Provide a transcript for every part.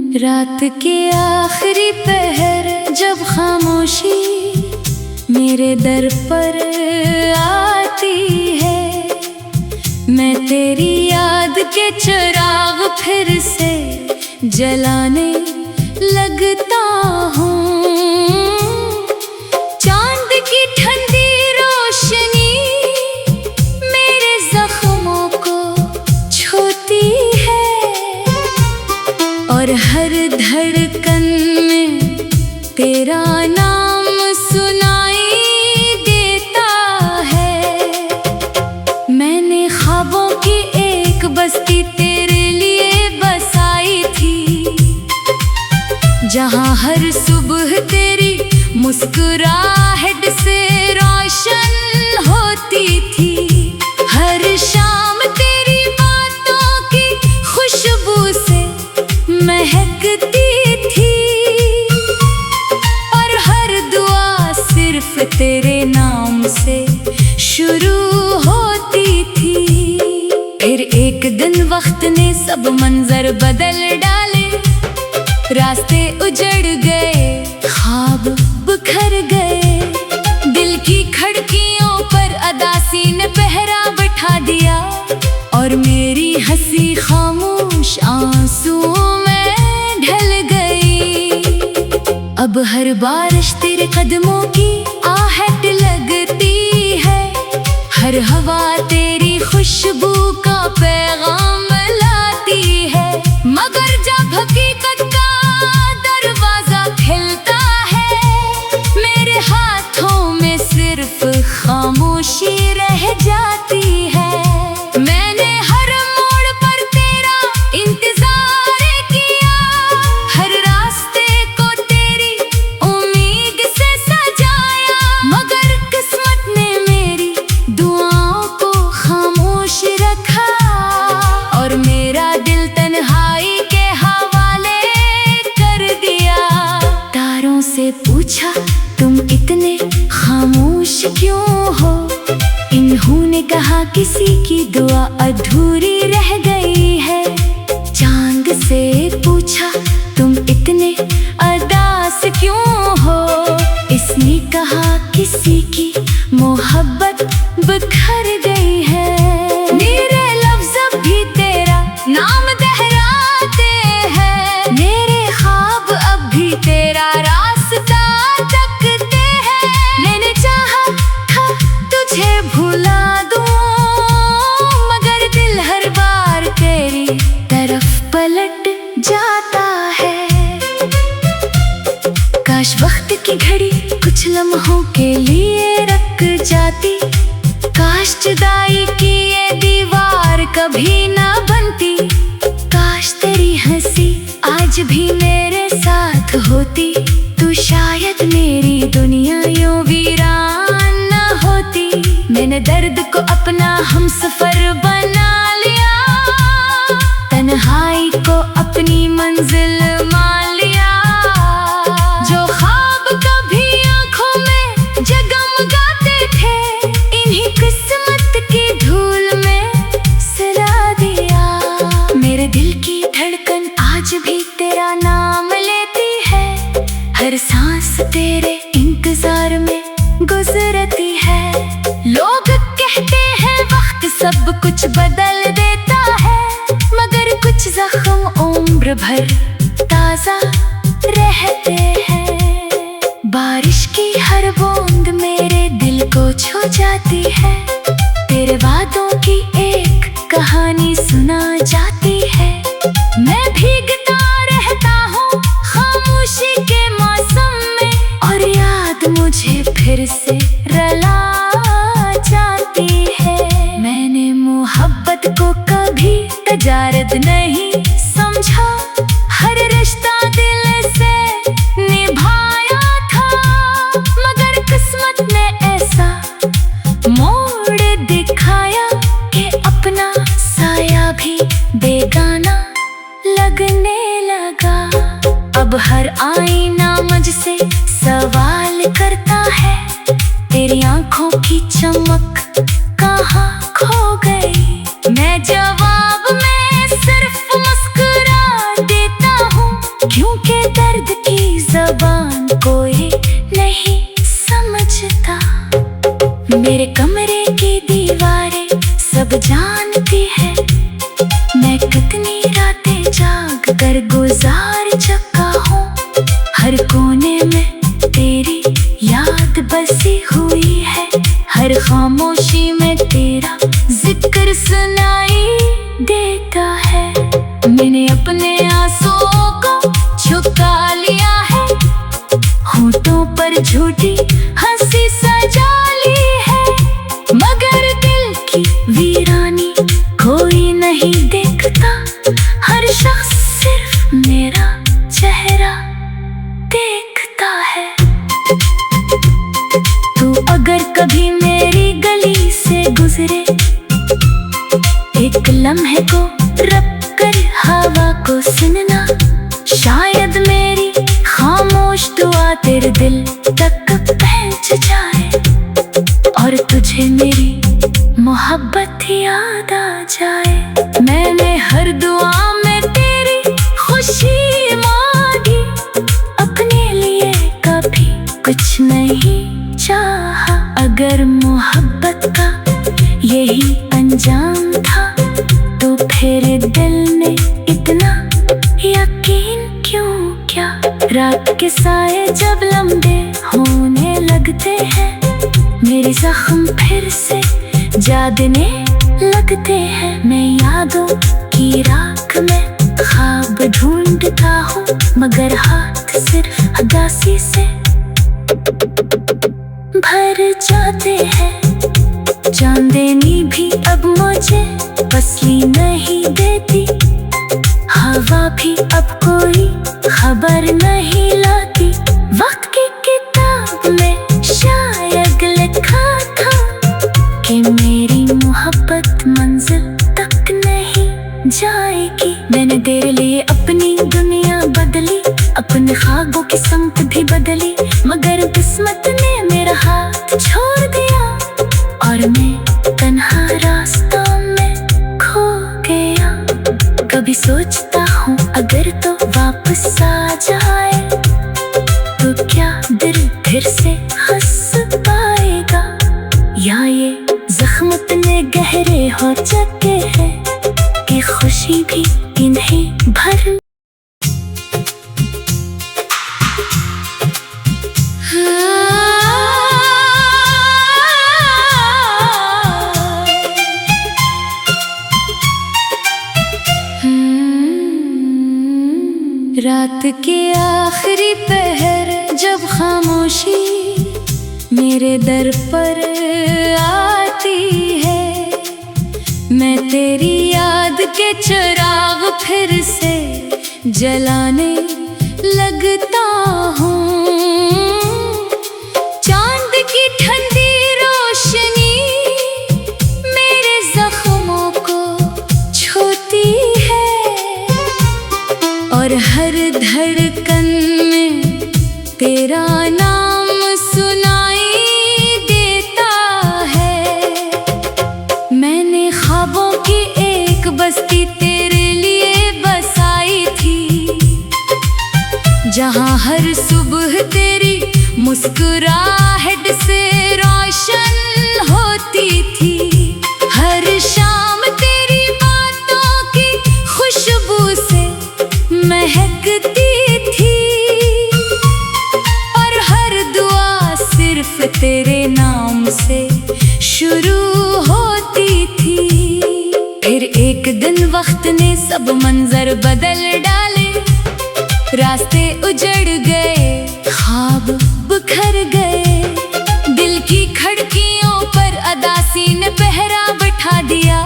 रात के आखिरी पहर जब खामोशी मेरे दर पर आती है, मैं तेरी याद के चिराग फिर से जलाने लगता हूँ। चांद की ठंडी रोशनी मेरे जख्मों को छूती है और हर धड़कन में तेरा नाम सुनाई देता है। मैंने ख्वाबों की एक बस्ती तेरे लिए बसाई थी, जहाँ हर सुबह तेरी मुस्कुराहट से रोशन होती थी। हर शाम तेरी बातों की खुशबू से महकती थी और हर दुआ सिर्फ तेरे नाम से शुरू होती थी। फिर एक दिन वक्त ने सब मंजर बदल डाले, रास्ते उजड़ गए, ख्वाब बिखर गए, दिल की खिड़कियों पर अदासी ने पहरा बिठा दिया और मेरी हंसी खामोश आंसुओं में ढल गई। अब हर बारिश तेरे कदमों की आहट लगती है, हर हवा तेरी खुशबू का पैगाम लाती है। मगर जब हकीकत का दरवाजा खिलता है, मेरे हाथों में सिर्फ खामोशी रह जाती है। मैंने हर मोड़ पर तेरा इंतजार किया, हर रास्ते को तेरी उम्मीद से सजाया, मगर किस्मत ने मेरी दुआओं को खामोश रखा और मेरा दिल तन्हाई के हवाले कर दिया। तारों से पूछा तुम इतने खामोश क्यों हो, इन्होंने कहा किसी की दुआ अधूरी रह गई है। चांद से पूछा तुम इतने उदास क्यों हो, इसने कहा किसी की मोहब्बत बिखर गई है। मेरे लफ्ज़ भी तेरा नाम दोहराते हैं, मेरे ख्वाब अब भी तेरा रास्ता तकते हैं। मैंने चाहा था तुझे भुला दूं, मगर दिल हर बार तेरी तरफ पलट जाता है। काश वक्त की घड़ी कुछ लम्हों के लिए रुक जाती, काश जुदाई की ये दीवार कभी ना बनती, काश तेरी हंसी आज भी मेरे साथ होती, तू शायद मेरी दुनिया यूं वीरान न होती। मैंने दर्द को अपना हमसफर बना लिया, तन्हाई को अपनी मंजिल मान लिया। जो ख्वाब कभी आंखों में जगमगाते थे, इन्हीं किस्मत की धूल में सजा दिया। मेरे दिल की धड़कन आज भी तेरा नाम लेती है, हर सांस तेरे इंतजार में गुजरती है। लोग कहते हैं वक्त सब कुछ बदल देता है, मगर कुछ जख्म उम्र भर ताजा रहते हैं। बारिश की हर बूंद मेरे दिल को छू जाती है, तेरे वादों की एक कहानी सुना जाती है। मैं भीगता रहता हूँ खामोशी के मौसम में और याद मुझे फिर से रुला जाती है। मैंने मोहब्बत को कभी तजारत नहीं समझा, हर रिश्ता दिल से निभाया था, मगर किस्मत ने ऐसा मोड़ दिखाया कि अपना साया भी बेगाना लगने लगा। अब हर आईना मुझसे सवाल करता है, तेरी आंखों की चमक कहाँ खो गई। मैं जवाब में सिर्फ मुस्कुरा देता हूँ, मेरे कमरे की दीवारें सब जानती है मैं कितनी रातें जाग कर गुजार चुका हूँ। हर कोने में तेरी याद बसी हुई है, हर खामोशी में तेरा जिक्र सुनाई देता है। मैंने अपने आंसुओं को छुपा लिया है, होठों पर झूठी हंसी सजा ली है, मगर दिल की वीरानी कोई नहीं देखता। हर शख्स सिर्फ मेरा चेहरा देखता है। तू अगर कभी मेरी गली से गुजरे, एक लम्हे को रब कर हवा को सुनना, शायद मेरी खामोश दुआ तेरे दिल तक पहुंच जाए और तुझे मेरी मोहब्बत याद आ जाए। मैंने हर दुआ में तेरी खुशी मांगी, अपने लिए कभी कुछ नहीं चाहा। अगर मोहब्बत का यही अंजाम था तो फिर दिल ने इतना यकीन क्यों क्या। रात के साए जब लंबे होने लगते हैं, मेरे जख्म फिर से जागने लगते हैं। मैं यादों की राख में ख्वाब ढूंढता हूँ, मगर हाथ सिर्फ उदासी से भर जाते हैं। चांदनी भी अब मुझे फसली नहीं देती, हवा भी अब कोई खबर नहीं लाती। वक्त की किताब में शायद लिखा था कि मेरी मोहब्बत मंजिल तक नहीं जाएगी। मैंने तेरे लिए अपनी दुनिया बदली, अपने ख्वाबों की समत भी बदली, मगर किस्मत ने मेरा हाथ छोड़ दिया और मैं तन्हा रास्तों में खो गया। कभी सोचता हूँ अगर तो वापस आ जाए तो क्या दिल फिर से हंस पाएगा, या ये जख्म इतने गहरे हो चुके हैं कि खुशी भी इन्हें भर। रात के आखिरी पहर जब खामोशी मेरे दर पर आती है, मैं तेरी याद के चिराग फिर से जलाने लगता हूँ। चांद की ठंडी रोशनी मेरे जख्मों को छूती है और हर धड़कन में तेरा नाम सुनाई देता है। मैंने ख्वाबों की एक बस्ती तेरे लिए बसाई थी, जहाँ हर सुबह तेरी मुस्कुराहट से रोशन होती थी। हर शाम तेरी बातों की खुशबू से महकती थी और हर दुआ सिर्फ तेरे नाम से शुरू होती थी। फिर एक दिन वक्त ने सब मंजर बदल डाले, रास्ते उजड़ गए, ख्वाब बिखर गए, दिल की खिड़कियों पर अदासी ने पहरा बैठा दिया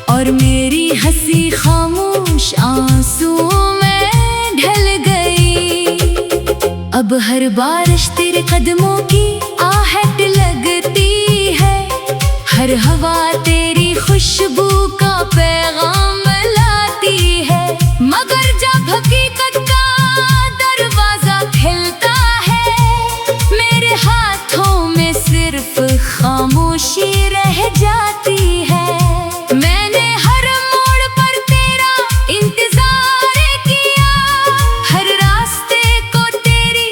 और मेरी हंसी खामोश आंसुओं में ढल गई। अब हर बारिश तेरे कदमों की आहट लगती है, हर हवा तेरी खुशबू का पैगाम लाती है, मगर जब हकीकत का दरवाजा खिलता है, मेरे हाथों में सिर्फ खामोशी रह जाती है। मैंने हर मोड़ पर तेरा इंतजार किया, हर रास्ते को तेरी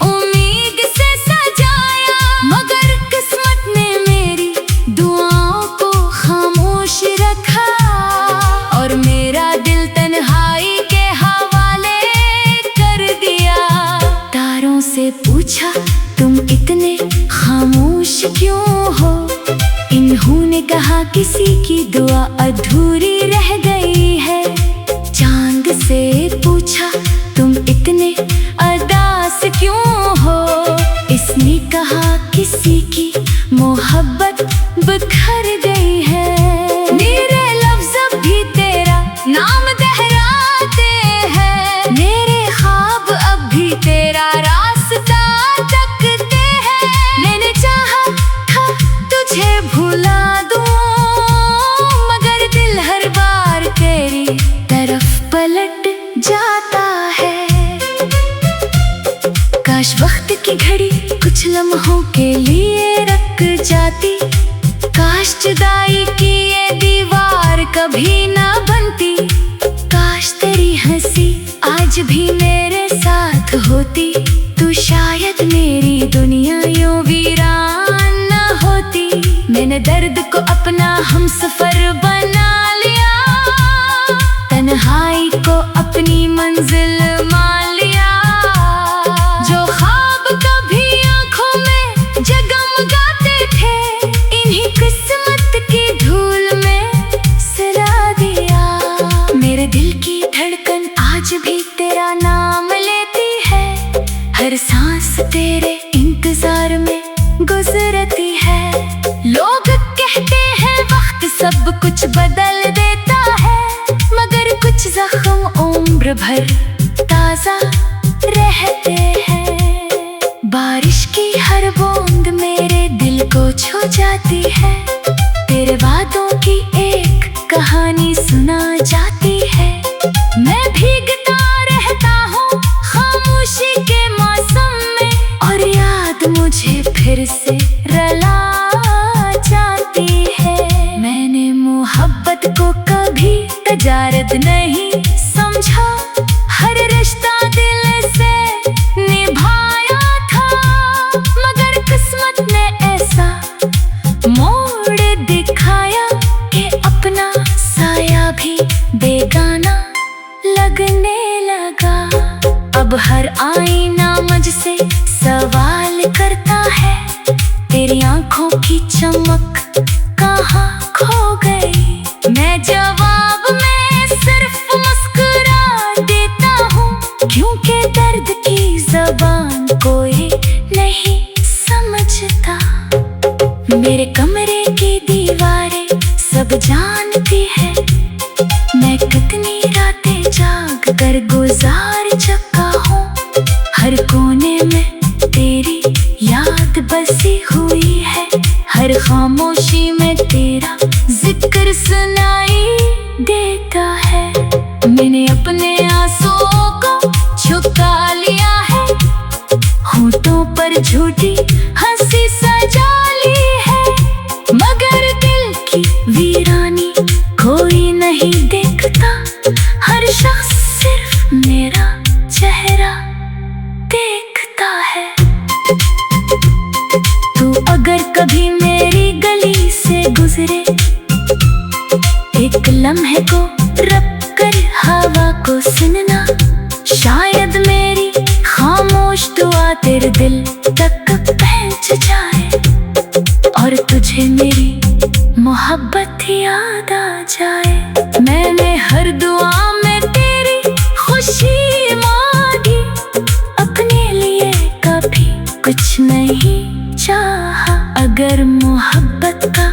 उम्मीद से सजाया, मगर किस्मत ने मेरी पूछा तुम इतने खामोश क्यों हो। इन्होंने कहा किसी की दुआ अधूरी रह गई है। चांद से पूछा तुम इतने उदास क्यों हो। इसने कहा किसी की मोहब्बत बिखर गई है। मेरे लफ्ज़ भी तेरा नाम दोहराते हैं। मेरे ख्वाब अब भी तेरा रास्ता तकते हैं। मैंने चाहा था तुझे भुला दूं, मगर दिल हर बार तेरी तरफ पलट जाता है। काश वक्त की घड़ी कुछ लम्हों के लिए रुक जाती। काश जुदाई की ये दीवार कभी ना बनती। काश तेरी हंसी आज भी मेरे साथ होती, तो शायद मेरी दुनिया यूं वीरान न होती। मैंने दर्द को अपना हमसफर बना लिया, तन्हाई को अपनी मंजिल मान लिया। जो ख्वाब कभी आंखों में जगमगाते थे, इन्हीं किस्मत की धूल में सजा दिया। मेरे दिल की धड़कन आज भी तेरा नाम लेती है। हर सांस तेरे इंतजार में गुजरती है। लोग कहते हैं वक्त सब कुछ बदल देता है, मगर कुछ जख्म उम्र भर ताजा रहते हैं। बारिश की हर बूंद मेरे दिल को छू जाती है। तेरे वादों की एक कहानी सुना जाती है। मैं भीगता रहता हूँ खामोशी के मौसम में, और याद मुझे फिर से रुला जाती है। मैंने मोहब्बत को कभी तजारत नहीं समझा। हर रिश्ता दिल से निभाया था, मगर किस्मत ने ऐसा मोड़ दिखाया कि अपना साया भी बेगाना लगने लगा। अब हर आईना मुझसे सवाल करता है, तेरी आंखों की चमक कहाँ खो गई। मैं जवाब में सिर्फ मुस्कुरा देता हूँ, क्योंकि दर्द की ज़बान कोई नहीं समझता। मेरे कमरे की दीवारें सब जानती है, मैं कितनी रातें जाग कर गुजार चुका हूँ। हर कोने में तेरी याद बसी हुई है, हर खामोशी में तेरा जिक्र सुनाई देता है। मैंने अपने आंसुओं को छुपा लिया है, होठों पर झूठी हंसी सजा ली है, मगर दिल की वीरानी कोई नहीं देखता। हर शख्स सिर्फ मेरा चेहरा देखता है। तू अगर कभी मेरी गली से गुजरे, एक लम्हे को रब कर हवा को सुनना। शायद मेरी खामोश दुआ तेरे दिल तक पहुंच जाए, और तुझे मेरी मोहब्बत याद आ जाए। मैंने हर दुआ में तेरी खुशी मांगी, अपने लिए कभी कुछ नहीं चाहा। अगर मोहब्बत का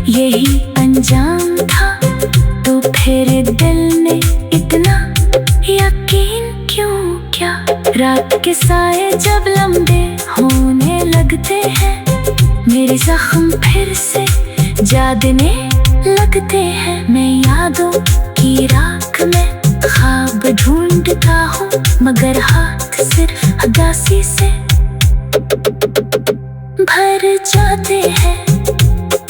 यही अंजाम था, तो फिर दिल ने इतना यकीन क्यों क्या। रात के साए जब लंबे होने लगते हैं, मेरे जख्म फिर से जागने लगते हैं। मैं यादों की राख में ख्वाब ढूंढता हूँ, मगर हाथ सिर्फ उदासी से भर जाते हैं।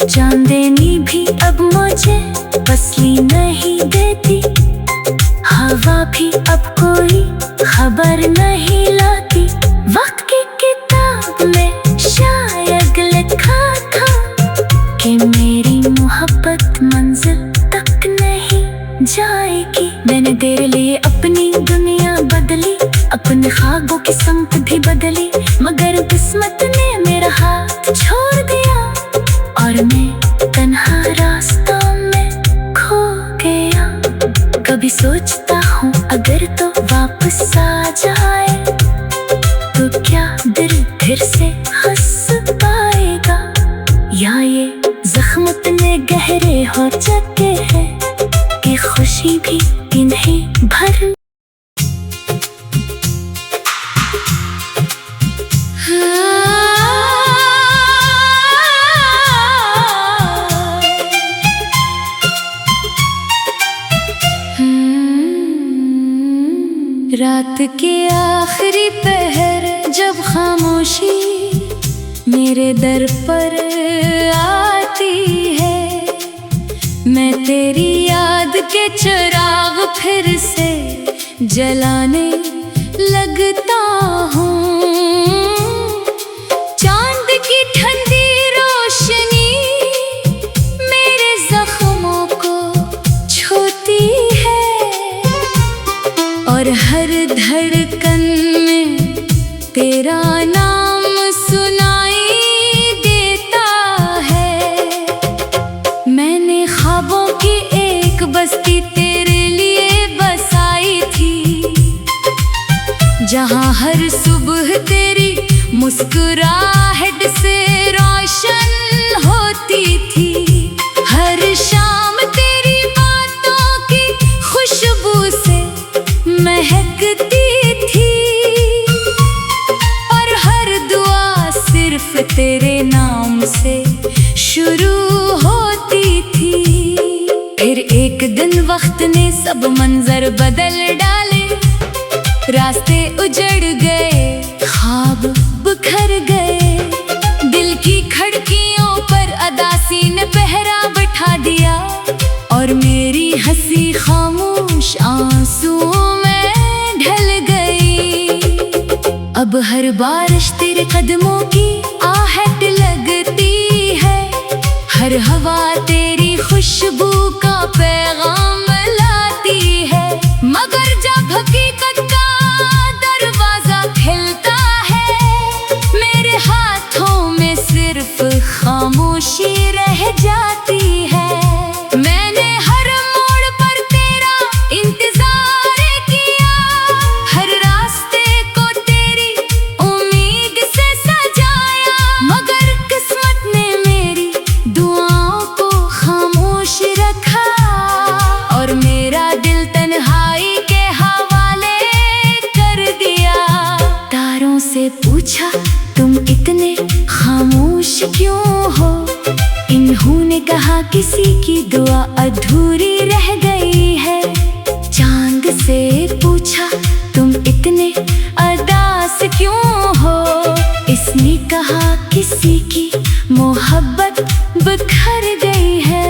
चांदनी भी अब मुझे फसली नहीं देती, हवा भी अब कोई खबर नहीं लाती। वक्त की किताब में शायद लिखा था कि मेरी मोहब्बत मंजिल तक नहीं जाएगी। मैंने तेरे लिए अपनी दुनिया बदली, अपने ख्वाबों की समत भी बदली, मगर गुस्सा जाए तो क्या दिल फिर से हंस पाएगा, या ये जख्म इतने गहरे हो चुके हैं कि खुशी भी इन्हें भर। रात के आखिरी पहर जब खामोशी मेरे दर पर आती है, मैं तेरी याद के चिराग फिर से जलाने लगता हूँ। चांद की ठंडी रोशनी मेरे जख्मों को छूती है और हर धड़कन में तेरा नाम सुनाई देता है। मैंने ख्वाबों की एक बस्ती तेरे लिए बसाई थी, जहाँ हर सुबह तेरी मुस्कुराहट से रोशन होती थी। हर शाम तेरी बातों की खुशबू से महकती थी और हर दुआ सिर्फ तेरे नाम से शुरू होती थी। फिर एक दिन वक्त ने सब मंजर बदल डाले, रास्ते उजड़ गए, ख्वाब बिखर गए, दिल की खिड़कियों पर अदासी ने पहरा बिठा दिया और मेरी हंसी खामोश आंसुओं में ढल गई। अब हर बारिश तेरे कदमों की आहट लगती है, हर हवा तेरी खुशबू का पैगाम लाती है, मगर जब हकीकत का दरवाजा खिलता है मेरे हाथों में सिर्फ खामोशी रह जाती है। मैंने हर मोड़ पर तेरा इंतजार किया, हर रास्ते को तेरी उम्मीद से सजाया, मगर किस्मत ने मेरी दुआओं को खामोश रखा और मेरा दिल तन्हाई के हवाले कर दिया। तारों से पूछा तुम इतने खामोश क्यों हो, इन्होंने कहा किसी की दुआ अधूरी रह गई है। चांद से पूछा तुम इतने उदास क्यों हो, इसने कहा किसी की मोहब्बत बिखर गई है।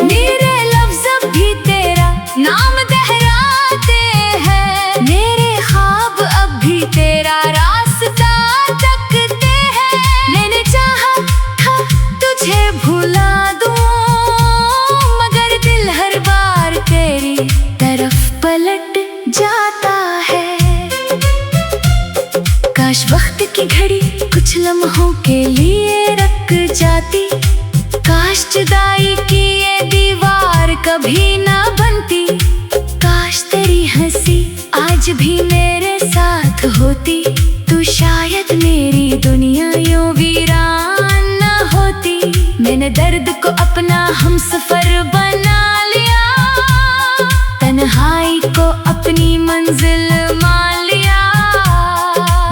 मेरे लफ्ज़ भी तेरा नाम दोहराते हैं, मेरे ख्वाब अब भी तेरा रास्ता तकते हैं। मैंने चाहा था तुझे भुला दूं, मगर दिल हर बार तेरी तरफ पलट जाता है। काश वक्त की घड़ी कुछ लम्हों के लिए रुक जाती, काश जुदाई की ये दीवार कभी ना बनती, काश तेरी हंसी आज भी मेरे साथ होती, तो शायद मेरी दुनिया यूं वीरान न होती। मैंने दर्द को अपना हमसफर बना लिया, तन्हाई को अपनी मंजिल मान लिया,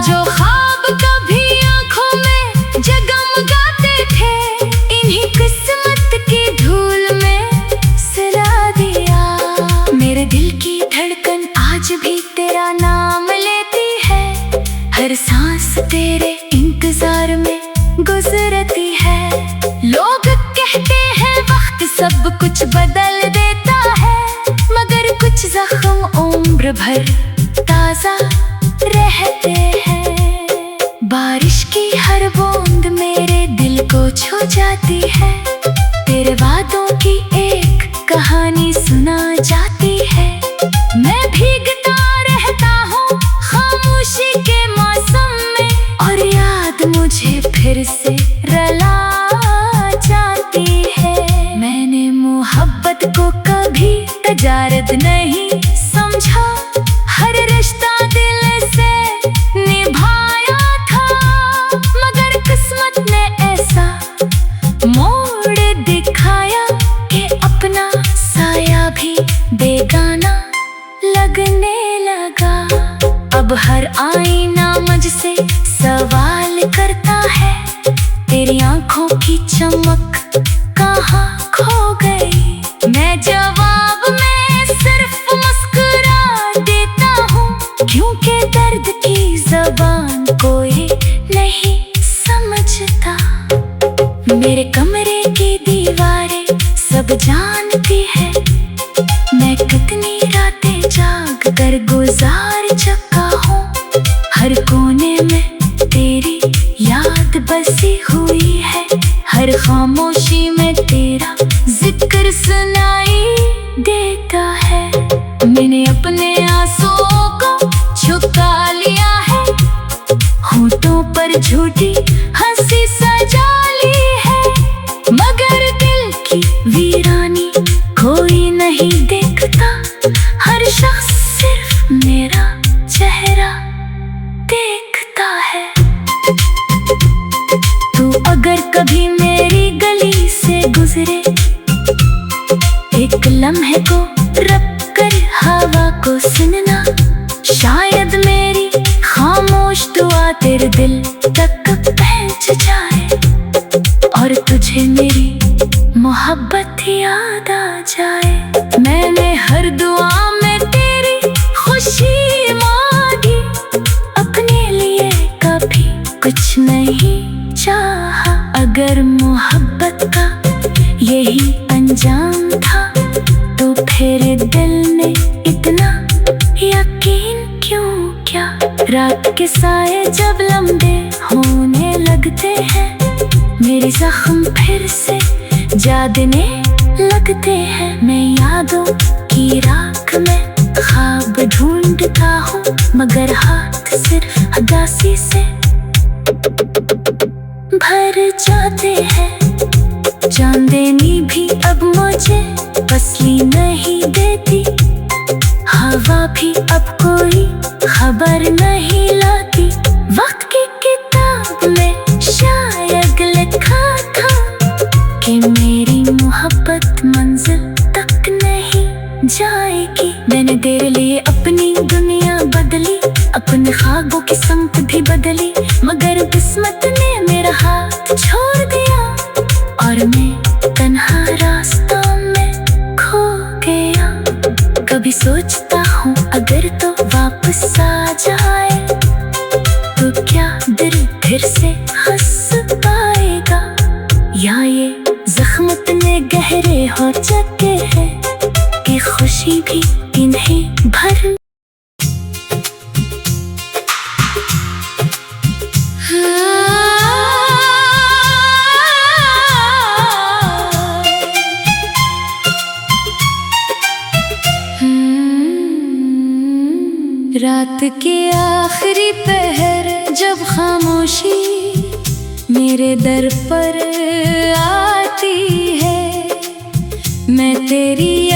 जो ख्वाब कभी आंखों में जगमगाते थे इन्हीं किस्मत की धूल में सजा दिया। मेरे दिल की धड़कन आज भी तेरा नाम लेती है, हर सांस तेरे इंतजार में गुजरती है। लोग कहते हैं वक्त सब कुछ बदल देता है, मगर कुछ जख्म उम्र भर ताजा रहते हैं। बारिश की हर बूंद मेरे दिल को छू जाती है, तेरे वादों की एक कहानी सुना जाती है। मैं भीगता रहता हूँ खामोशी के मौसम में, और याद मुझे फिर से रुला जाती है। मैंने मोहब्बत को कभी तजारत नहीं समझा, हर रिश्ता अब हर आईना मुझसे सवाल करता है, तेरी आंखों की चमक कहाँ खो गई। मैं जवाब में सिर्फ मुस्कुरा देता हूँ, क्योंकि दर्द की ज़बान कोई नहीं समझता। मेरे कमरे की दीवारें सब जानती है, मैं कितनी रातें जाग कर गुजार चुका हूँ। हर कोने में तेरी याद बसी हुई है, हर खामोशी में तेरा जिक्र सुनाई देता है। मैंने अपने आंसुओं को छुपा लिया है, होठों पर झूठी हंसी सजा ली है, मगर दिल की वीरानी कोई नहीं देखता। हर शख्स सिर्फ मेरा चेहरा देखता है। तू अगर कभी मेरी गली से गुजरे, एक लम्हे को रब कर हवा को सुनना, शायद मेरी खामोश दुआ तेरे दिल तक पहुंच जाए और तुझे मेरी मोहब्बत याद आ जाए। मैंने हर दुआ में तेरी खुशी मांगी, अपने लिए कभी कुछ नहीं चाहा। अगर मोहब्बत का यही अंजाम था, तो फिर दिल ने इतना यकीन क्यों क्या। रात के साए जब लंबे होने लगते हैं, मेरे जख्म फिर से जागने लगते हैं। मैं यादों की राख में ख्वाब ढूंढता हूँ, मगर हाथ सिर्फ उदासी से भर जाते हैं। चांदनी भी अब मुझे फसली नहीं देती, हवा भी अब कोई खबर नहीं लाती। वक्त की किताब में शायद लिखा था कि मेरी मोहब्बत मंजिल तक नहीं जाएगी। मैंने तेरे लिए अपनी दुनिया बदली, अपने ख्वाबों की समत भी बदली, मगर किस्मत ने मेरा हाथ छोड़ दिया और मैं तन्हा रास्तों में खो गया। कभी सोचता हूँ अगर तो वापस आ जाए, तो क्या दिल फिर से हंस पाएगा, या ये जख्म इतने गहरे हो चुके हैं कि खुशी भी इन्हें भर। रात के आखिरी पहर जब खामोशी मेरे दर पर आती है, मैं तेरी